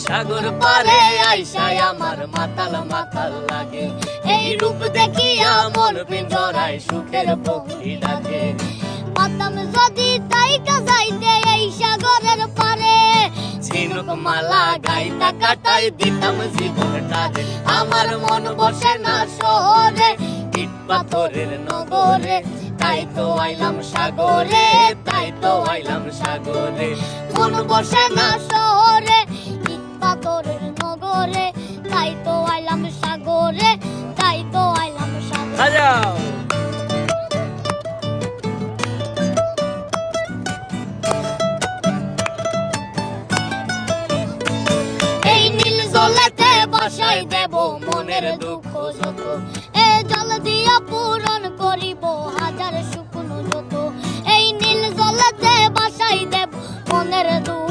সাগর পারে আইসায় আমার মাতাল মাতাল লাগে, এই রূপ দেখিয়া মন পিঞ্জরায় সুখের পক্ষী ডাকে। পাতাম যদি তাইকা যাইতে এই সাগরের পারে, ঝিনুক মালা গাইতা কাটাই দিতাম জীবনটারে। আমার মন বসে না শহরে, ইট পাথরের নগরে, তাই তো আইলাম সাগরে, তাই তো আইলাম সাগরে। মন বসে না শহরে, ইট পাথরের নগরে, তাই তো আইলাম সাগরে, তাই তো আইলাম সাগরে। এই নীল জলেতে বাসাই দেব মনের দুঃখ যত, এ জল দিয়া পূরণ করিব হাজার শুকনো যত। এই নীল জলেতে বাসাই দেব মনের দুঃখ